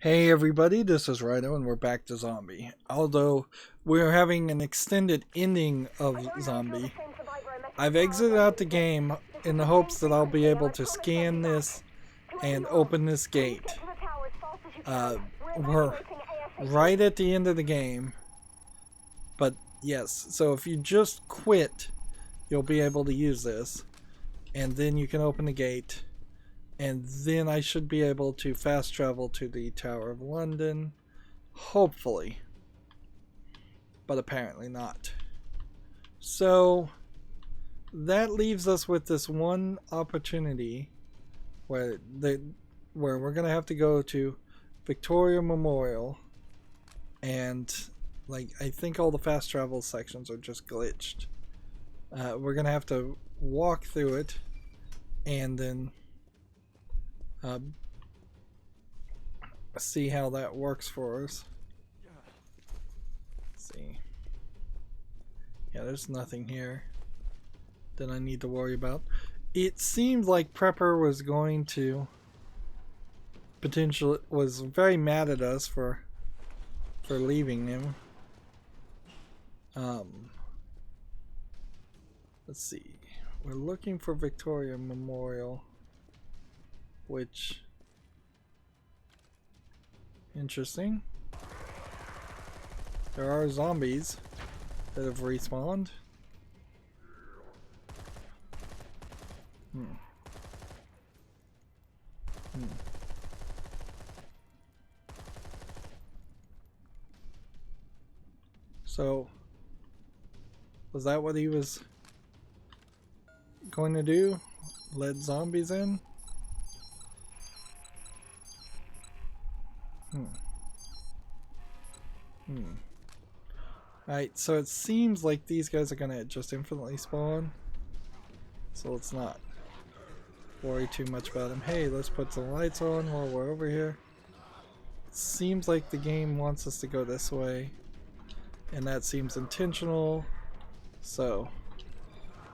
Hey everybody, this is Rydo and we're back to Zombie. Although we're having an extended ending of Zombie, I've exited out the game in the hopes that I'll be able to scan this and open this gate. We're right at the end of the game, but yes, so if you just quit, you'll be able to use this, and then you can open the gate. And then I should be able to fast travel to the Tower of London. Hopefully. But apparently not. So that leaves us with this one opportunity where we're going to have to go to Victoria Memorial. And I think all the fast travel sections are just glitched. We're going to have to walk through it and then see how that works for us. Let's see. Yeah, there's nothing here that I need to worry about. It seemed like Prepper was going to was very mad at us for leaving him. Let's see. We're looking for Victoria Memorial. Which, interesting. There are zombies that have respawned. So, was that what he was going to do? Let zombies in? Alright, so it seems like these guys are gonna just infinitely spawn. So let's not worry too much about them. Hey, let's put some lights on while we're over here. It seems like the game wants us to go this way. And that seems intentional. So,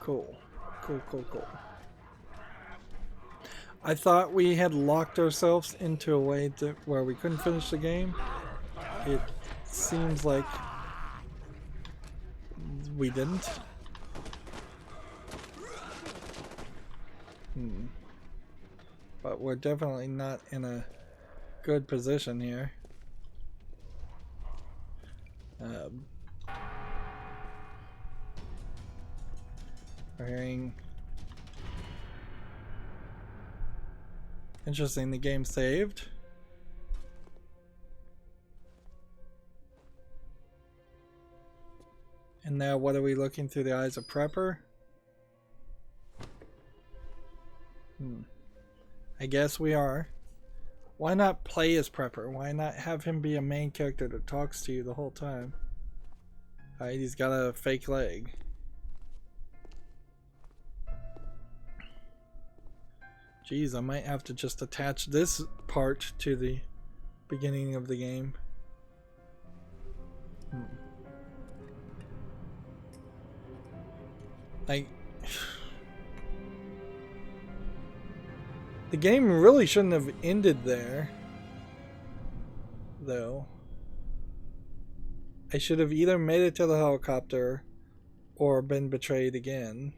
cool. Cool. I thought we had locked ourselves into a way where we couldn't finish the game. It seems like we didn't. But we're definitely not in a good position here. We're hearing... Interesting, the game saved. And now what are we looking through the eyes of Prepper? I guess we are. Why not play as Prepper? Why not have him be a main character that talks to you the whole time? Alright, he's got a fake leg. Jeez, I might have to just attach this part to the beginning of the game. The game really shouldn't have ended there, though. I should have either made it to the helicopter or been betrayed again.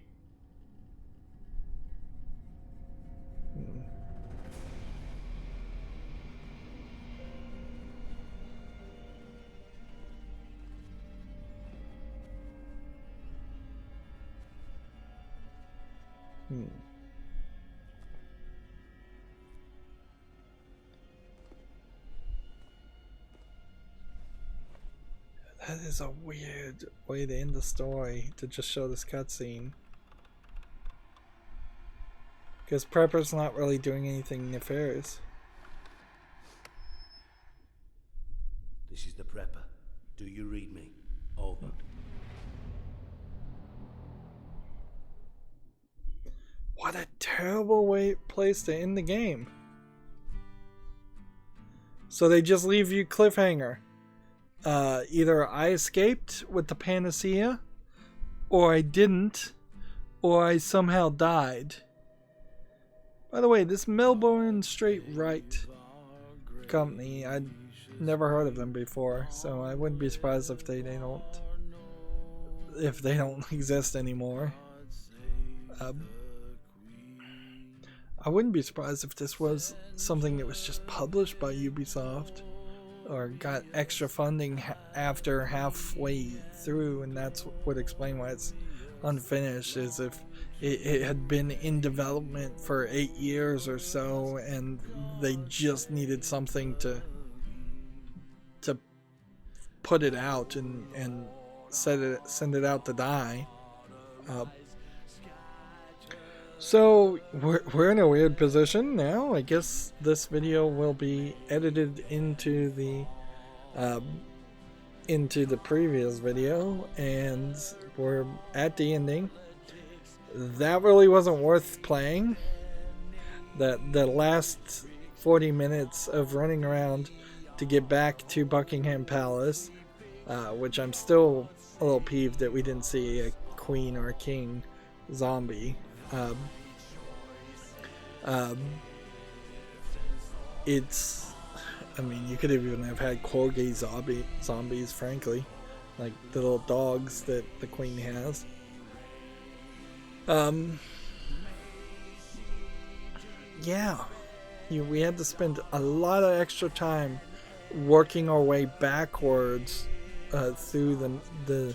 That is a weird way to end the story, to just show this cutscene. Because Prepper's not really doing anything nefarious. This is the Prepper. Do you read me? Over. What a terrible place to end the game. So they just leave you cliffhanger. Either I escaped with the panacea, or I didn't, or I somehow died. By the way, this Melbourne straight right company. I'd never heard of them before, so I wouldn't be surprised if they don't exist anymore. I wouldn't be surprised if this was something that was just published by Ubisoft or got extra funding after halfway through, and that's what would explain why it's unfinished, is if it had been in development for 8 years or so and they just needed something to put it out and send it out to die. So we're in a weird position now. I guess this video will be edited into the previous video, and we're at the ending. That really wasn't worth playing. The last 40 minutes of running around to get back to Buckingham Palace, which I'm still a little peeved that we didn't see a queen or a king zombie. I mean, you could even have had corgi zombies, frankly, like the little dogs that the queen has. Yeah, we had to spend a lot of extra time working our way backwards through the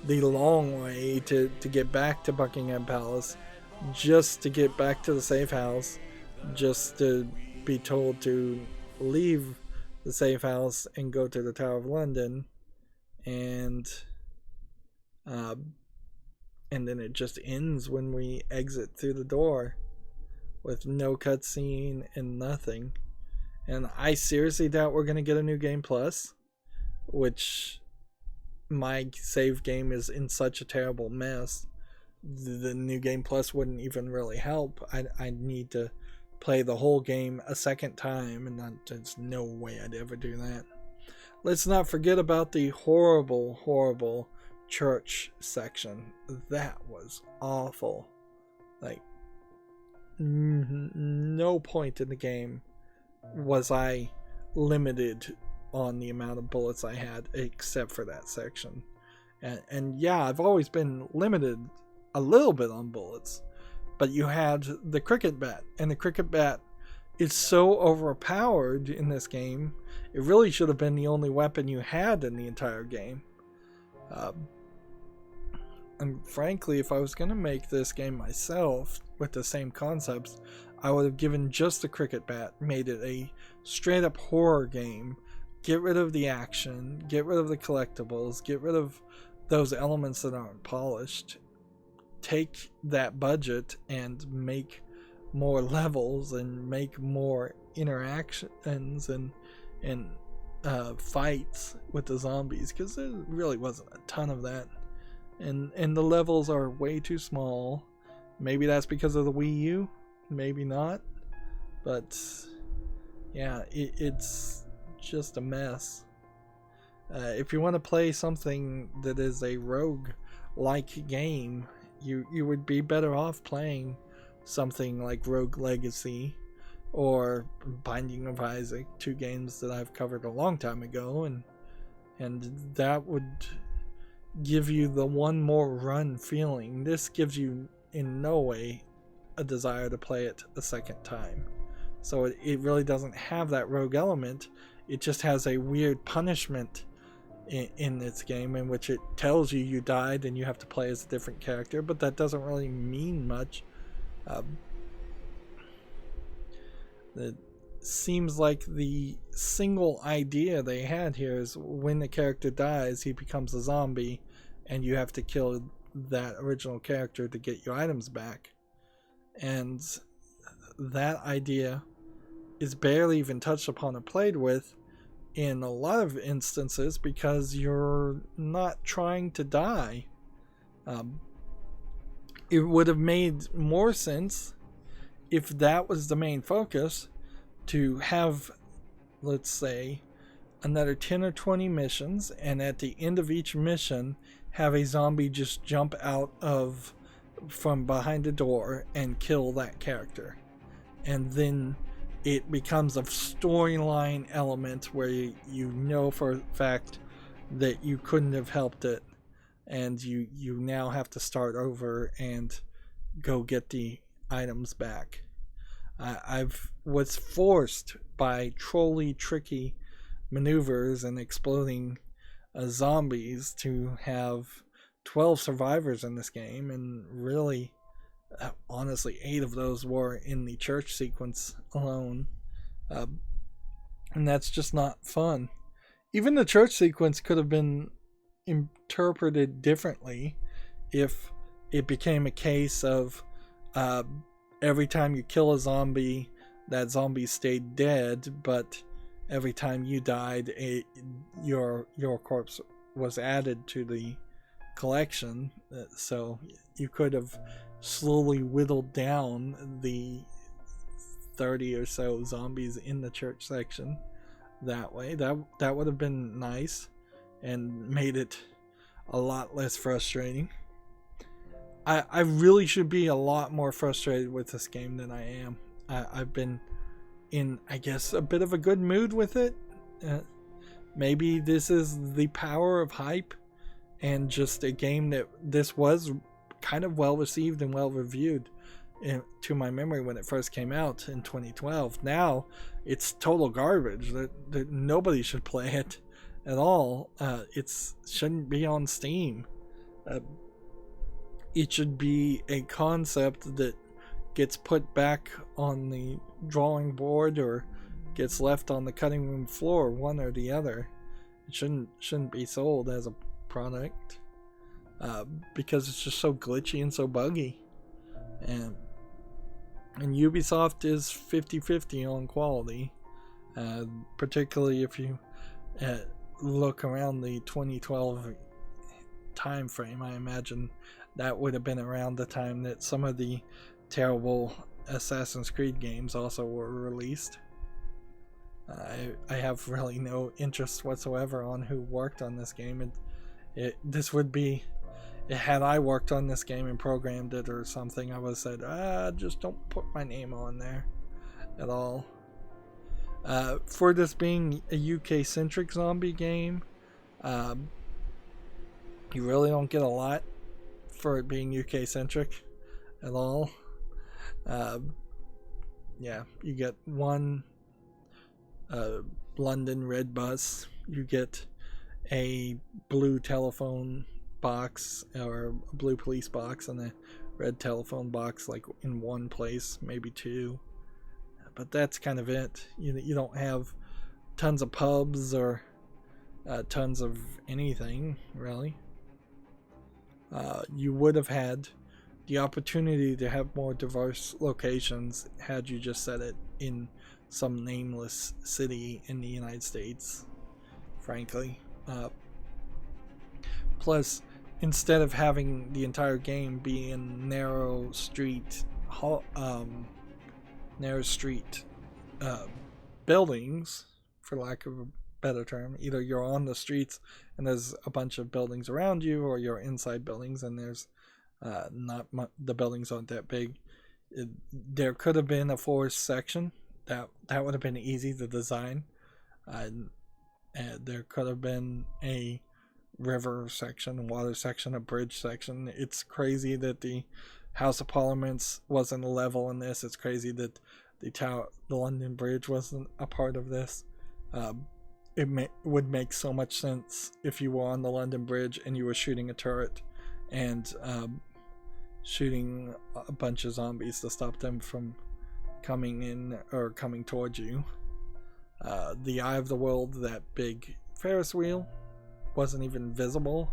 long way to get back to Buckingham Palace, just to get back to the safe house, just to be told to leave the safe house and go to the Tower of London, and then it just ends when we exit through the door with no cutscene and nothing. And I seriously doubt we're gonna get a new game plus, which my save game is in such a terrible mess. The new game plus wouldn't even really help. I need to play the whole game a second time, and there's no way I'd ever do that. Let's not forget about the horrible church section. That was awful. Like, no point in the game was I limited on the amount of bullets I had, except for that section. And yeah, I've always been limited a little bit on bullets, but you had the cricket bat, and the cricket bat is so overpowered in this game. It really should have been the only weapon you had in the entire game. And frankly, if I was going to make this game myself with the same concepts, I would have given just the cricket bat, made it a straight up horror game. Get rid of the action, get rid of the collectibles, get rid of those elements that aren't polished. Take that budget and make more levels and make more interactions and fights with the zombies, because there really wasn't a ton of that. And the levels are way too small. Maybe that's because of the Wii U, maybe not, but yeah, it's just a mess. If you want to play something that is a rogue-like game, you would be better off playing something like Rogue Legacy or Binding of Isaac, 2 games that I've covered a long time ago, and that would give you the one more run feeling. This gives you in no way a desire to play it a second time. So it really doesn't have that rogue element. It just has a weird punishment in its game, in which it tells you died and you have to play as a different character, but that doesn't really mean much. It seems like the single idea they had here is when the character dies, he becomes a zombie, and you have to kill that original character to get your items back. And that idea is barely even touched upon or played with in a lot of instances, because you're not trying to die. It would have made more sense if that was the main focus, to have, let's say, another 10 or 20 missions, and at the end of each mission have a zombie just jump out from behind a door and kill that character. And then it becomes a storyline element where you know for a fact that you couldn't have helped it, and you now have to start over and go get the items back. I've was forced by trolley tricky maneuvers and exploding zombies to have 12 survivors in this game, and really, honestly, 8 of those were in the church sequence alone. Uh, and that's just not fun. Even the church sequence could have been interpreted differently if it became a case of every time you kill a zombie, that zombie stayed dead, but every time you died, your corpse was added to the collection. So you could have slowly whittled down the 30 or so zombies in the church section that way. That would have been nice and made it a lot less frustrating. I really should be a lot more frustrated with this game than I am. I've been in, I guess, a bit of a good mood with it. Maybe this is the power of hype, and just a game that this was kind of well received and well reviewed to my memory when it first came out in 2012. Now it's total garbage. That nobody should play it at all. It shouldn't be on Steam. It should be a concept that gets put back on the drawing board or gets left on the cutting room floor, one or the other. It shouldn't be sold as a product because it's just so glitchy and so buggy. And Ubisoft is 50-50 on quality, particularly if you look around the 2012 time frame. I imagine that would have been around the time that some of the terrible Assassin's Creed games also were released. I have really no interest whatsoever on who worked on this game. This would be, had I worked on this game and programmed it or something, I would have said, just don't put my name on there at all. For this being a UK-centric zombie game, you really don't get a lot for it being UK-centric at all. Yeah, you get one London red bus, you get a blue telephone box or a blue police box and a red telephone box, like in one place, maybe two, but that's kind of it. You don't have tons of pubs or tons of anything really. You would have had the opportunity to have more diverse locations had you just set it in some nameless city in the United States, frankly. Plus, instead of having the entire game be in narrow street buildings, for lack of a better term, either you're on the streets and there's a bunch of buildings around you, or you're inside buildings and there's the buildings aren't that big. There could have been a forest section that would have been easy to design. There could have been a river section, water section, a bridge section. It's crazy that the House of Parliaments wasn't a level in this. It's crazy that the London Bridge wasn't a part of this. It would make so much sense if you were on the London Bridge and you were shooting a turret and shooting a bunch of zombies to stop them from coming in or coming towards you. The Eye of the World, that big Ferris wheel, wasn't even visible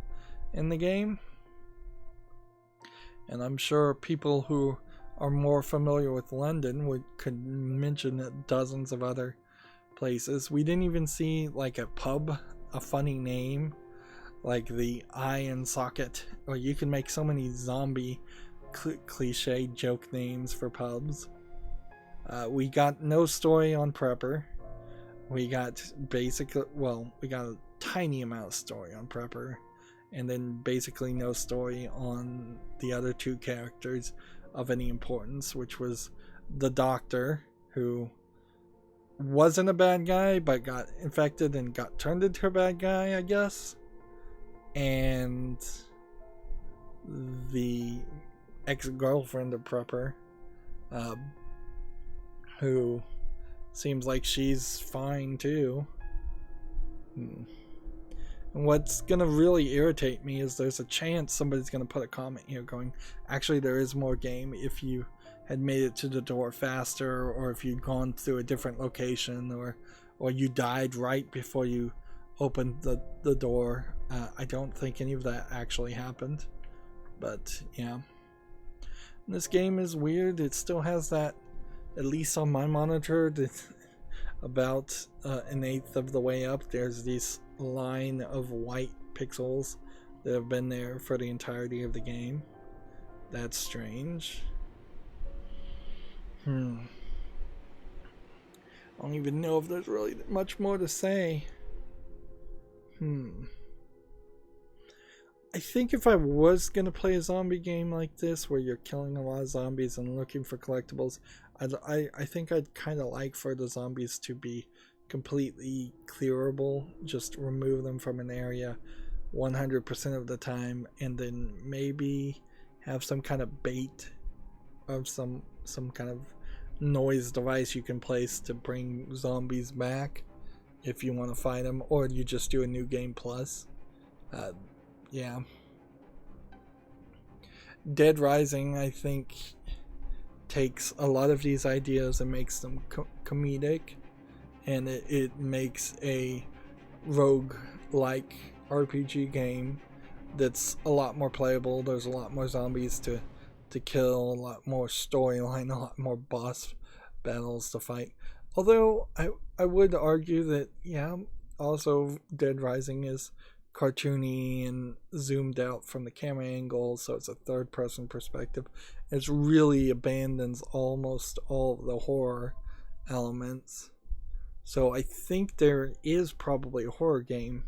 in the game. And I'm sure people who are more familiar with London could mention dozens of other places. We didn't even see like a pub, a funny name like the Iron Socket, or you can make so many zombie cliche joke names for pubs. We got no story on Prepper. We got we got a tiny amount of story on Prepper, and then basically no story on the other two characters of any importance, which was the doctor, who wasn't a bad guy but got infected and got turned into a bad guy, I guess. And the ex-girlfriend of Prepper, who seems like she's fine too. And what's gonna really irritate me is there's a chance somebody's gonna put a comment here going, actually there is more game if you had made it to the door faster, or if you'd gone through a different location, or you died right before you opened the door. I don't think any of that actually happened, but yeah. This game is weird. It still has that, at least on my monitor, about an eighth of the way up, there's this line of white pixels that have been there for the entirety of the game. That's strange. I don't even know if there's really much more to say. I think if I was going to play a zombie game like this, where you're killing a lot of zombies and looking for collectibles, I think I'd kind of like for the zombies to be completely clearable. Just remove them from an area 100% of the time, and then maybe have some kind of bait of some kind of noise device you can place to bring zombies back if you want to fight them, or you just do a new game plus. Yeah. Dead Rising, I think, takes a lot of these ideas and makes them comedic, and it makes a rogue-like RPG game that's a lot more playable. There's a lot more zombies to kill, a lot more storyline, a lot more boss battles to fight. Although I would argue that, yeah, also Dead Rising is cartoony and zoomed out from the camera angle, so it's a third person perspective. It really abandons almost all of the horror elements. So I think there is probably a horror game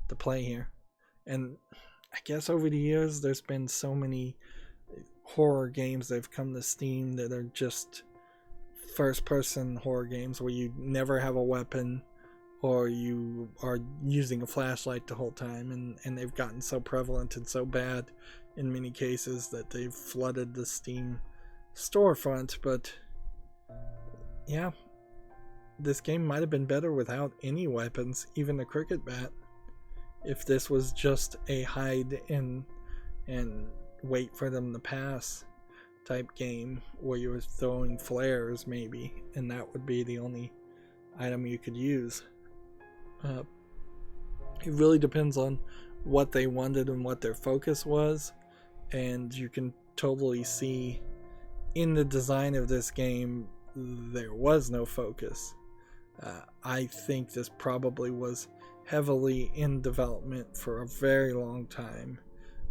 to play here. And I guess over the years there's been so many horror games that have come to Steam that are just first person horror games where you never have a weapon, or you are using a flashlight the whole time, and they've gotten so prevalent and so bad in many cases that they've flooded the Steam storefront. But yeah, this game might have been better without any weapons, even the cricket bat, if this was just a hide and wait for them to pass type game where you were throwing flares maybe, and that would be the only item you could use. It really depends on what they wanted and what their focus was, and you can totally see in the design of this game there was no focus. I think this probably was heavily in development for a very long time,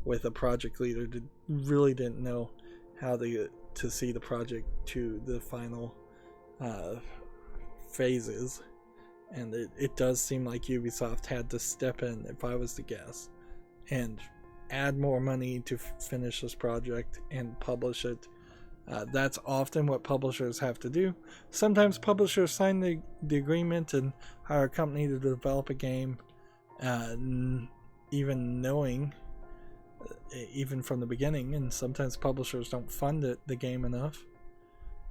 with a project leader that really didn't know how to see the project to the final phases. And it does seem like Ubisoft had to step in, if I was to guess, and add more money to finish this project and publish it. That's often what publishers have to do. Sometimes publishers sign the agreement and hire a company to develop a game, even knowing, even from the beginning, and sometimes publishers don't fund the game enough.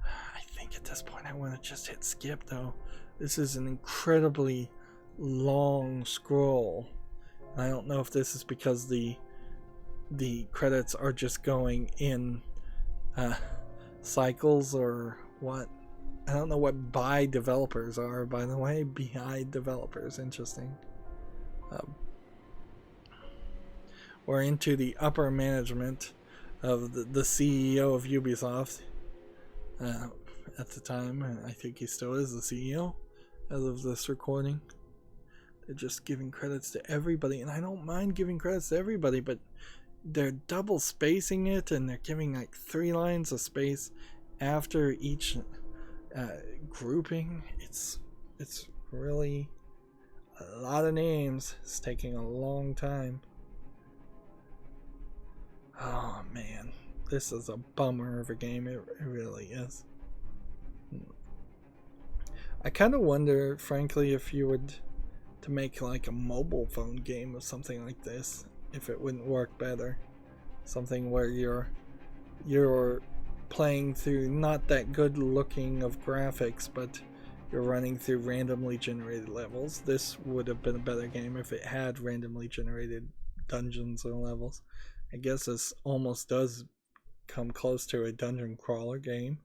I think at this point I want to just hit skip, though. This is an incredibly long scroll. I don't know if this is because the credits are just going in cycles or what. I don't know what by developers are, by the way. Behind developers, interesting. We're into the upper management of the CEO of Ubisoft at the time. I think he still is the CEO as of this recording. They're just giving credits to everybody, and I don't mind giving credits to everybody, but they're double spacing it, and they're giving like 3 lines of space after each grouping. It's really a lot of names. It's taking a long time. Oh man, this is a bummer of a game. It really is. I kind of wonder, frankly, if you would to make like a mobile phone game of something like this, if it wouldn't work better. Something where you're playing through not that good looking of graphics, but you're running through randomly generated levels. This would have been a better game if it had randomly generated dungeons and levels. I guess this almost does come close to a dungeon crawler game.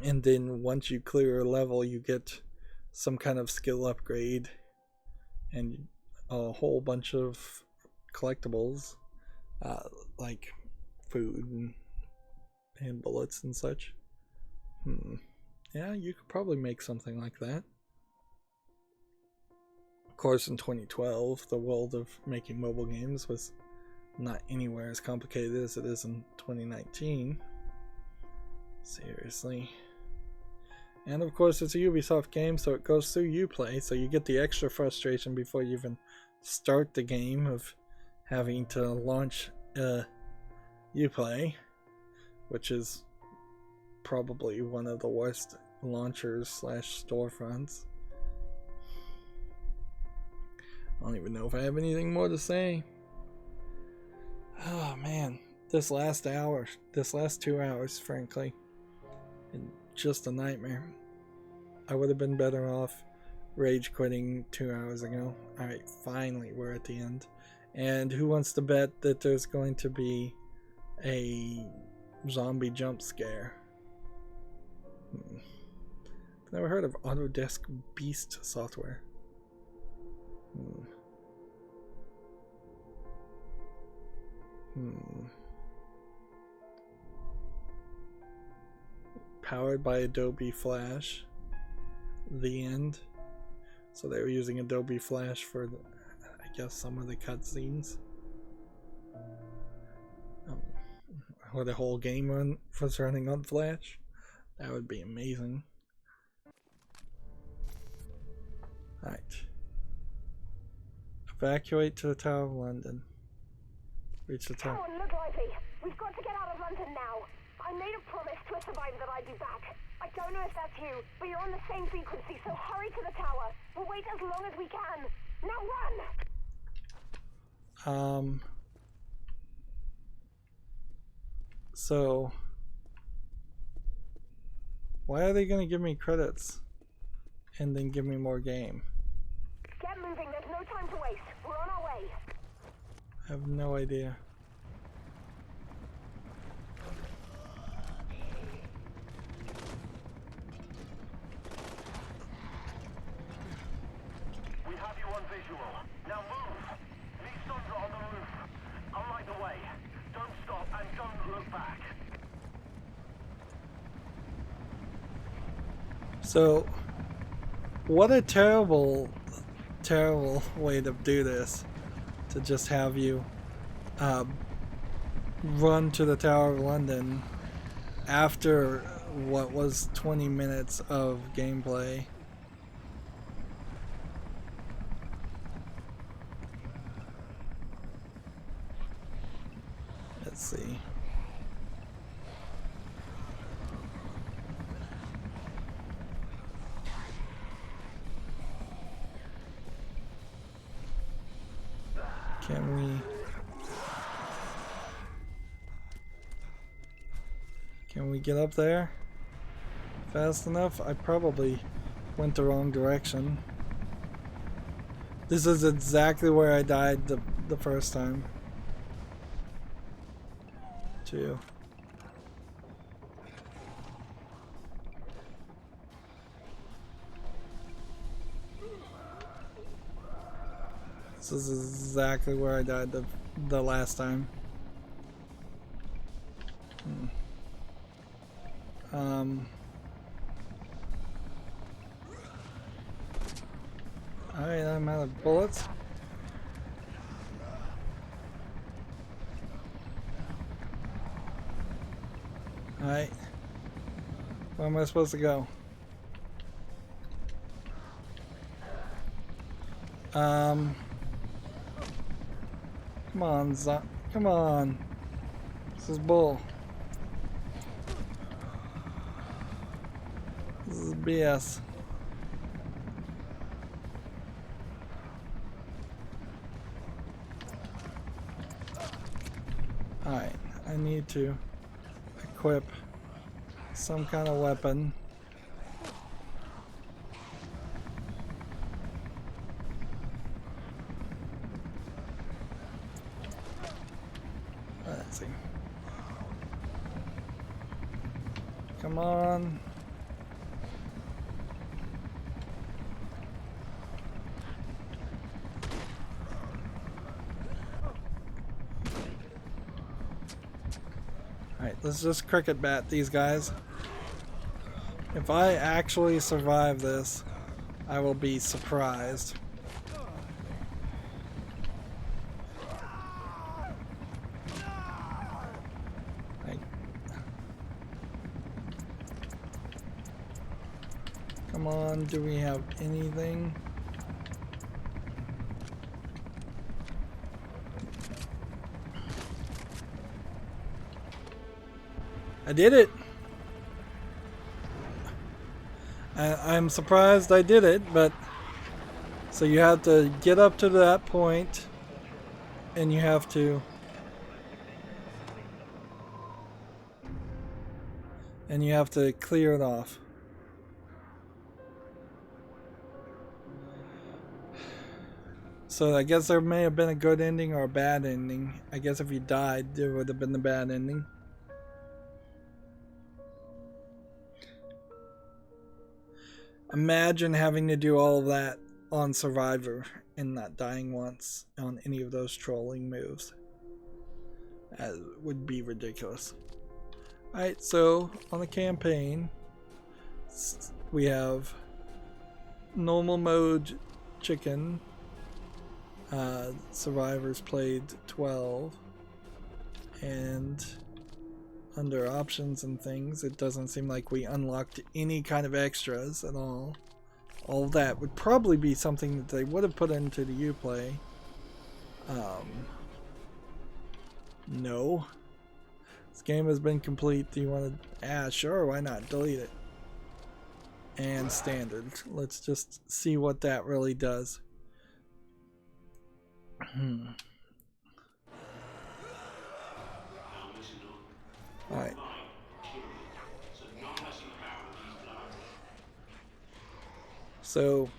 And then once you clear a level, you get some kind of skill upgrade and a whole bunch of collectibles, like food and bullets and such. Yeah, you could probably make something like that. Of course, in 2012, the world of making mobile games was not anywhere as complicated as it is in 2019. Seriously. And of course, it's a Ubisoft game, so it goes through Uplay, so you get the extra frustration before you even start the game of having to launch Uplay, which is probably one of the worst launchers / storefronts. I don't even know if I have anything more to say. Oh man, this last 2 hours, frankly, just a nightmare. I would have been better off rage quitting 2 hours ago. Alright, finally we're at the end. And who wants to bet that there's going to be a zombie jump scare? I've never heard of Autodesk Beast software. Powered by Adobe Flash. The end. So they were using Adobe Flash for, I guess, some of the cutscenes. Or the whole game was running on Flash. That would be amazing. Alright. Evacuate to the Tower of London. Reach the tower. Come on, look lively. We've got to get out of London now. I made a promise to a survivor that I'd be back. I don't know if that's you, but you're on the same frequency, so hurry to the tower. We'll wait as long as we can. Now run! So why are they gonna give me credits and then give me more game? Get moving, there's no time to waste. We're on our way. I have no idea. We have you on visual. Now move. Meet Sandra on the roof. I'll light the way. Don't stop and don't look back. So, what a terrible way to do this. To just have you run to the Tower of London after what was 20 minutes of gameplay. Let's see. Can we get up there fast enough? I probably went the wrong direction. This is exactly where I died the first time. Too. This is exactly where I died the last time. Alright, I'm out of bullets. Alright. Where am I supposed to go? Come on, come on. This is bull. This is BS. Alright, I need to equip some kind of weapon. Let's see. Come on. Alright, let's just cricket bat these guys. If I actually survive this, I will be surprised. Right. Come on, do we have anything? I did it! I'm surprised I did it, but so you have to get up to that point and you have to clear it off. So I guess there may have been a good ending or a bad ending. I guess if you died, there would have been the bad ending. Imagine having to do all of that on Survivor and not dying once on any of those trolling moves. That would be ridiculous. Alright, so on the campaign, we have normal mode chicken. Survivors played 12. And under options and things, it doesn't seem like we unlocked any kind of extras at all. All that would probably be something that they would have put into the Uplay. No. This game has been complete. Do you want to... sure, why not? Delete it. And standard. Let's just see what that really does. Alright. So,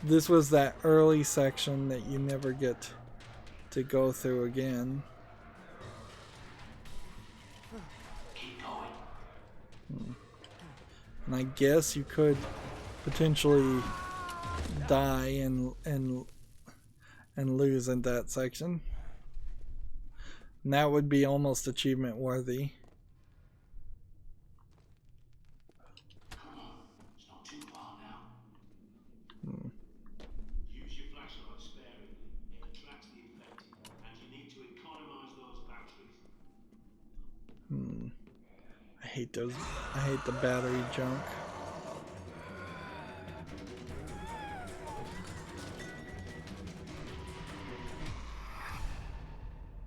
this was that early section that you never get to go through again. And I guess you could potentially die and lose in that section. And that would be almost achievement worthy. Use your flashlight sparingly. It attracts the infected, and you need to economize those batteries. I hate those. I hate the battery junk.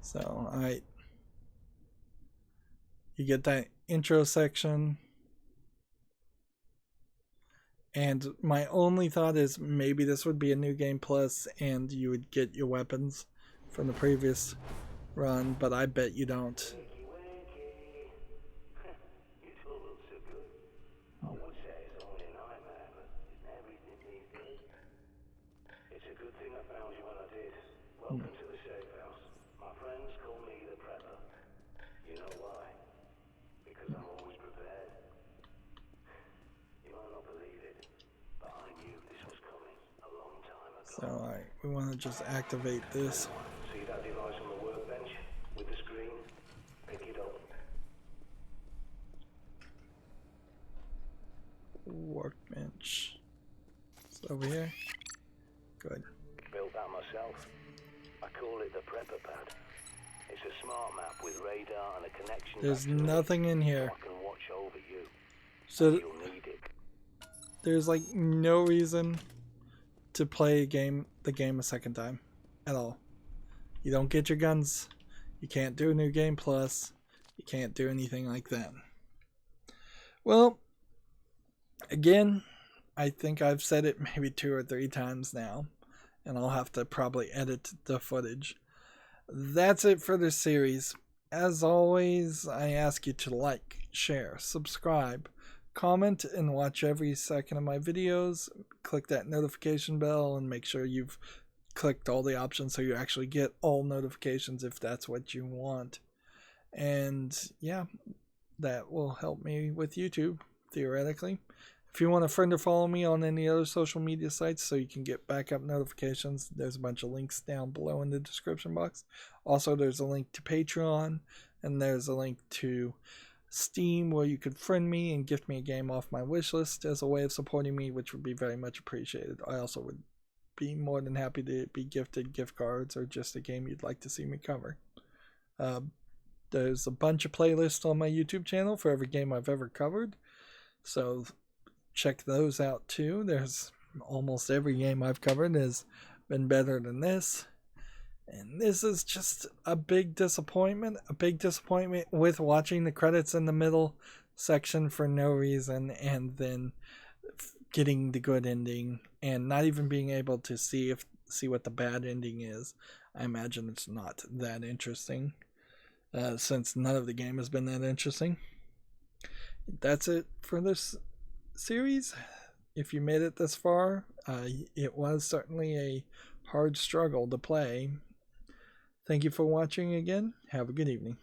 So, alright. You get that intro section. And my only thought is maybe this would be a new game plus and you would get your weapons from the previous run, but I bet you don't. So, alright, we want to just activate this. See that device on the workbench with the screen? Pick it up. Workbench. It's over here. Good. Built that myself. I call it the prepper pad. It's a smart map with radar and a connection. There's nothing in here. I can watch over you. So You'll need it. there's like no reason to play the game a second time at all. You don't get your guns. You can't do a new game plus. You can't do anything like that. Well, Again, I think I've said it maybe 2 or 3 times now, and I'll have to probably edit the footage. That's it for this series. As always, I ask you to like, share, subscribe, comment, and watch every second of my videos. Click that notification bell and make sure you've clicked all the options so you actually get all notifications if that's what you want. And yeah, that will help me with YouTube, theoretically. If you want a friend or follow me on any other social media sites so you can get backup notifications, there's a bunch of links down below in the description box. Also, there's a link to Patreon, and there's a link to Steam where you could friend me and gift me a game off my wish list as a way of supporting me, which would be very much appreciated. I also would be more than happy to be gifted gift cards or just a game you'd like to see me cover. There's a bunch of playlists on my YouTube channel for every game I've ever covered, so check those out too. There's almost every game I've covered has been better than this, and this is just a big disappointment with watching the credits in the middle section for no reason, and then getting the good ending and not even being able to see what the bad ending is. I imagine it's not that interesting, since none of the game has been that interesting. That's it for this series. If you made it this far, it was certainly a hard struggle to play. Thank you for watching again. Have a good evening.